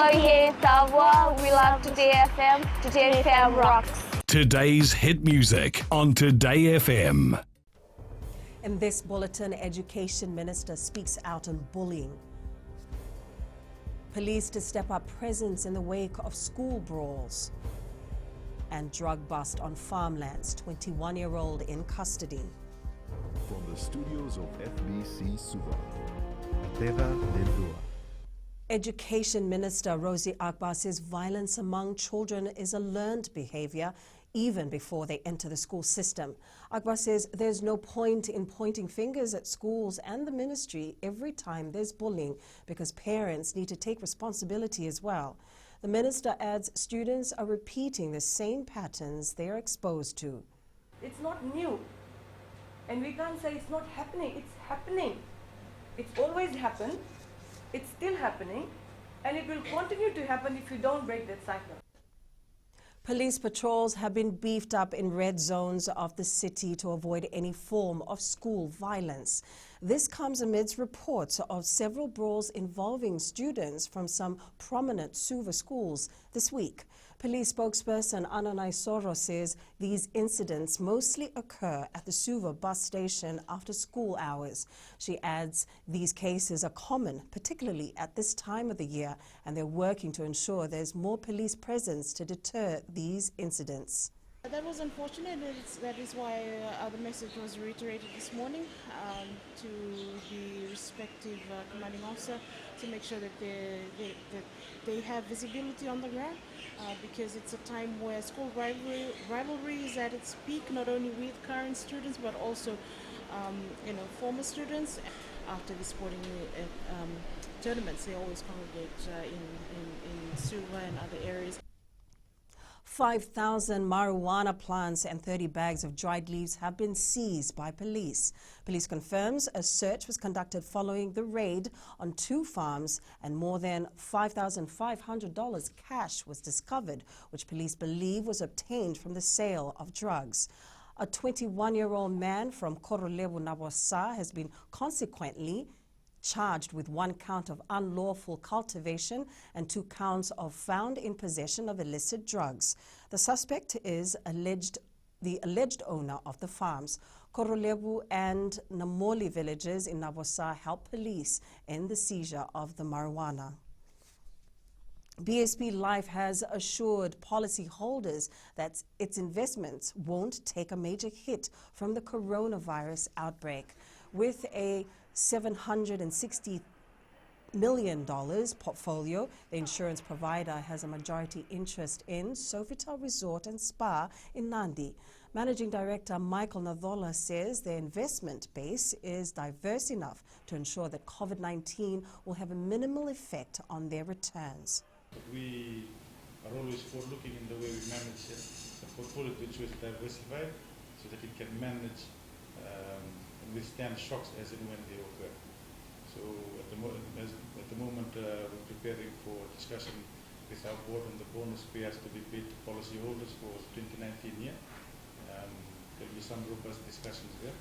Soye Savoir, we love Today FM. Today FM rocks. Today's hit music on Today FM. In this bulletin, Education Minister speaks out on bullying. Police to step up presence in the wake of school brawls. And drug bust on farmlands, 21-year-old in custody. From the studios of FBC Suva, Deva Lindua. Education Minister Rosie Akbar says violence among children is a learned behavior even before they enter the school system. Akbar says there's no point in pointing fingers at schools and the ministry every time there's bullying because parents need to take responsibility as well. The minister adds students are repeating the same patterns they are exposed to. It's not new, and we can't say it's not happening. It's happening. It's always happened. It's still happening, and it will continue to happen if you don't break that cycle. Police patrols have been beefed up in red zones of the city to avoid any form of school violence. This comes amidst reports of several brawls involving students from some prominent Suva schools this week. Police spokesperson Ananai Soro says these incidents mostly occur at the Suva bus station after school hours. She adds these cases are common, particularly at this time of the year, and they're working to ensure there's more police presence to deter these incidents. That was unfortunate. That is why the message was reiterated this morning to the respective commanding officer to make sure that they have visibility on the ground because it's a time where school rivalry is at its peak, not only with current students but also former students. After the sporting tournaments, they always congregate in Suva and other areas. 5,000 marijuana plants and 30 bags of dried leaves have been seized by police. Police confirms a search was conducted following the raid on 2 farms and more than $5,500 cash was discovered, which police believe was obtained from the sale of drugs. A 21-year-old man from Korolebu, Nabosa has been consequently charged with 1 count of unlawful cultivation and 2 counts of found in possession of illicit drugs. The suspect is the alleged owner of the farms. Korolebu and Namoli villages in Nabosa help police in the seizure of the marijuana. BSP Life has assured policyholders that its investments won't take a major hit from the coronavirus outbreak. With a $760 million portfolio, the insurance provider has a majority interest in Sofitel Resort and Spa in Nandi. Managing Director Michael Nathola says their investment base is diverse enough to ensure that COVID-19 will have a minimal effect on their returns. We are always forward-looking in the way we manage the portfolio to ensure it's diversified so that it can manage and withstand shocks as and when they occur. So at the moment we're preparing for discussion with our board on the bonus payouts to be paid to policyholders for 2019 year. There will be some robust discussions there.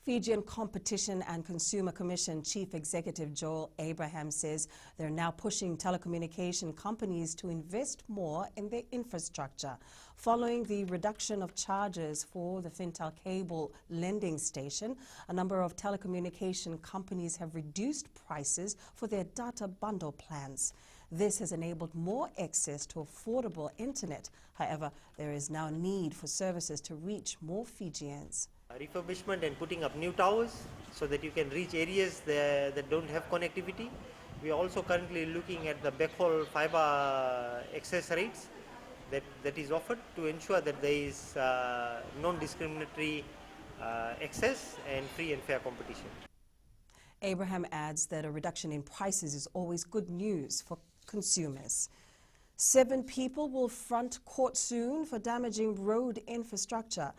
Fijian Competition and Consumer Commission Chief Executive Joel Abraham says they're now pushing telecommunication companies to invest more in their infrastructure. Following the reduction of charges for the Fintel cable lending station, a number of telecommunication companies have reduced prices for their data bundle plans. This has enabled more access to affordable internet. However, there is now a need for services to reach more Fijians. Refurbishment and putting up new towers so that you can reach areas that don't have connectivity. We are also currently looking at the backhaul fiber access rates that is offered to ensure that there is non-discriminatory access and free and fair competition. Abraham adds that a reduction in prices is always good news for consumers. 7 people will front court soon for damaging road infrastructure.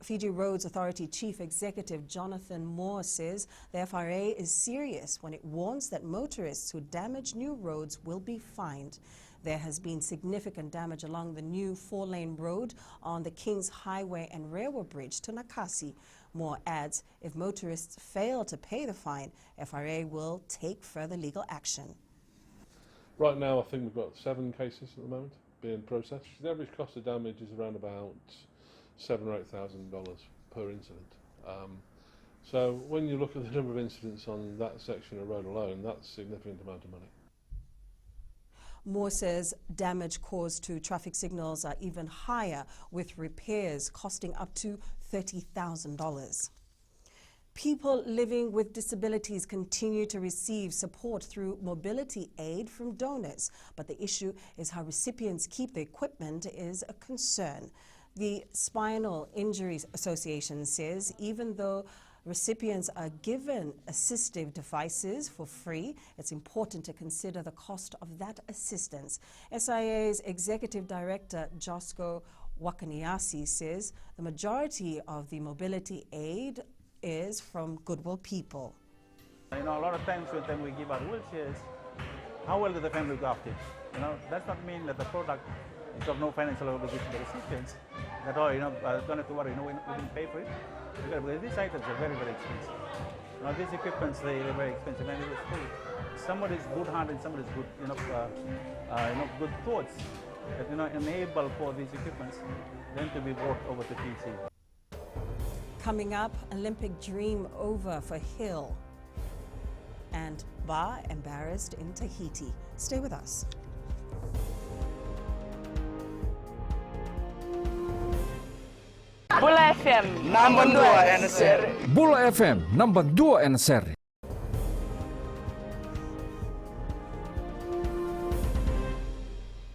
Fiji Roads Authority Chief Executive Jonathan Moore says the FRA is serious when it warns that motorists who damage new roads will be fined. There has been significant damage along the new 4-lane road on the Kings Highway and Railway Bridge to Nakasi. Moore adds if motorists fail to pay the fine, FRA will take further legal action. Right now, I think we've got 7 cases at the moment being processed. The average cost of damage is around about $7,000 or $8,000 per incident. So when you look at the number of incidents on that section of road alone, that's a significant amount of money. Moore says damage caused to traffic signals are even higher, with repairs costing up to $30,000. People living with disabilities continue to receive support through mobility aid from donors, but the issue is how recipients keep the equipment is a concern. The Spinal Injuries Association says even though recipients are given assistive devices for free, it's important to consider the cost of that assistance. SIA's Executive Director, Josko Wakaniasi, says the majority of the mobility aid is from Goodwill People. You know, a lot of times when we give out wheelchairs, how well does the family look after it? You know, does not mean that the product is of no financial obligation to the recipients. That all, you know, don't have to worry, you know, we didn't pay for it. Because these items are very, very expensive. You know, these equipments, they're very expensive, and it's free. Somebody's good heart and somebody's good, good thoughts that, you know, enable for these equipments then to be brought over to Fiji. Coming up, Olympic dream over for Hill. And Ba embarrassed in Tahiti. Stay with us. Bula FM, number 2 NSR. Bula FM, number 2 NSR.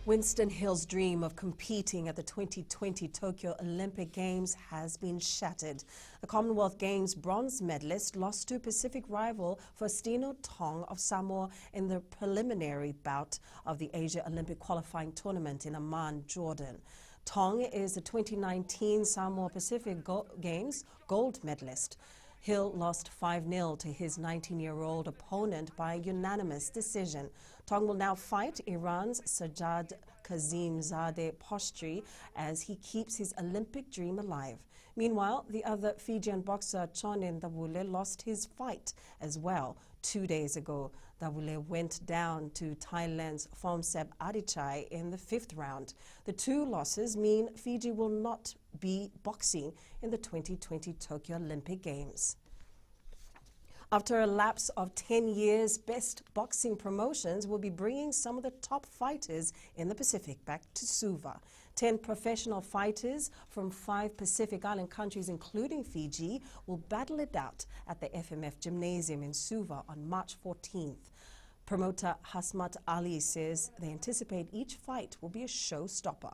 Winston Hill's dream of competing at the 2020 Tokyo Olympic Games has been shattered. The Commonwealth Games bronze medalist lost to Pacific rival Faustino Tong of Samoa in the preliminary bout of the Asia Olympic qualifying tournament in Amman, Jordan. Tong is the 2019 Samoa Pacific Games gold medalist. Hill lost 5-0 to his 19-year-old opponent by unanimous decision. Tong will now fight Iran's Sajjad Kazimzadeh Postri as he keeps his Olympic dream alive. Meanwhile, the other Fijian boxer Chonin Davule lost his fight as well 2 days ago. Davule went down to Thailand's Phomsep Adichai in the 5th round. The 2 losses mean Fiji will not be boxing in the 2020 Tokyo Olympic Games. After a lapse of 10 years, Best Boxing Promotions will be bringing some of the top fighters in the Pacific back to Suva. 10 professional fighters from 5 Pacific Island countries, including Fiji, will battle it out at the FMF Gymnasium in Suva on March 14th. Promoter Hasmat Ali says they anticipate each fight will be a showstopper.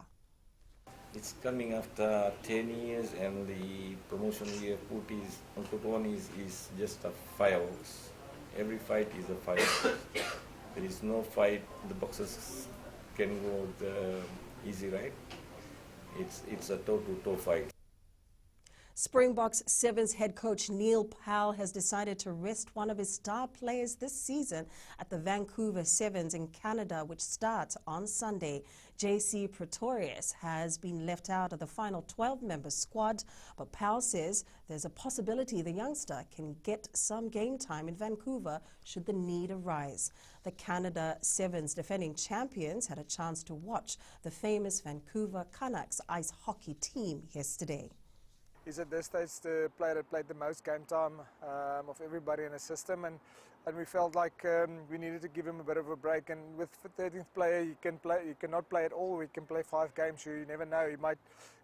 It's coming after 10 years, and the promotion we have put on is just a fireworks. Every fight is a fight. There is no fight the boxers can go the easy ride. It's a toe-to-toe fight. Springboks Sevens head coach Neil Powell has decided to rest one of his star players this season at the Vancouver Sevens in Canada, which starts on Sunday. JC Pretorius has been left out of the final 12-member squad, but Powell says there's a possibility the youngster can get some game time in Vancouver should the need arise. The Canada Sevens defending champions had a chance to watch the famous Vancouver Canucks ice hockey team yesterday. He's at this stage the player that played the most game time of everybody in the system, and we felt like we needed to give him a bit of a break. And with the 13th player, you cannot play at all. He can play 5 games, so you never know. He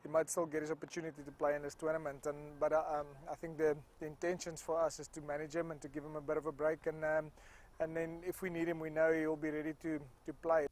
might still get his opportunity to play in this tournament. But I think the intentions for us is to manage him and to give him a bit of a break, and then if we need him, we know he'll be ready to play.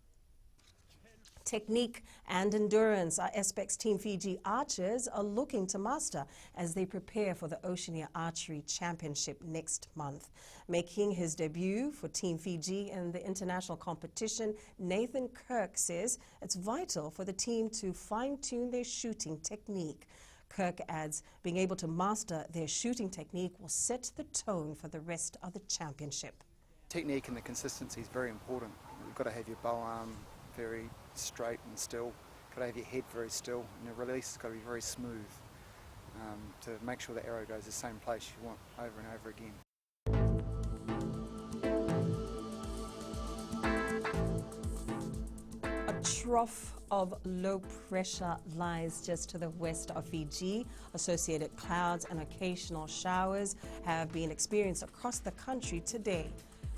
Technique and endurance are Aspects Team Fiji archers are looking to master as they prepare for the Oceania Archery Championship next month. Making his debut for Team Fiji in the international competition, Nathan Kirk says it's vital for the team to fine-tune their shooting technique. Kirk adds being able to master their shooting technique will set the tone for the rest of the championship. Technique and the consistency is very important. You've got to have your bow arm very straight and still. Got to have your head very still, and your release has got to be very smooth. to make sure the arrow goes the same place you want over and over again. A trough of low pressure lies just to the west of Fiji. Associated clouds and occasional showers have been experienced across the country today.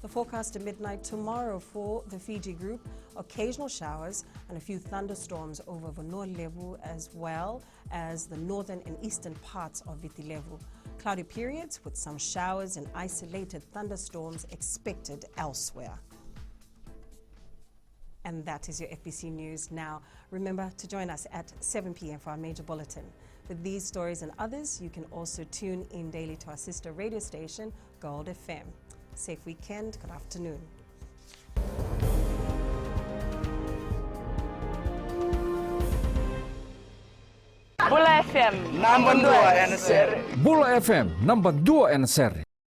The forecast at midnight tomorrow for the Fiji group, occasional showers and a few thunderstorms over Vanua-Levu as well as the northern and eastern parts of Viti-Levu. Cloudy periods with some showers and isolated thunderstorms expected elsewhere. And that is your FBC News now. Remember to join us at 7 p.m. for our major bulletin. For these stories and others, you can also tune in daily to our sister radio station, Gold FM. Safe weekend. Good afternoon. Bula FM, number 2 NSR. Bula FM number 2 NSR.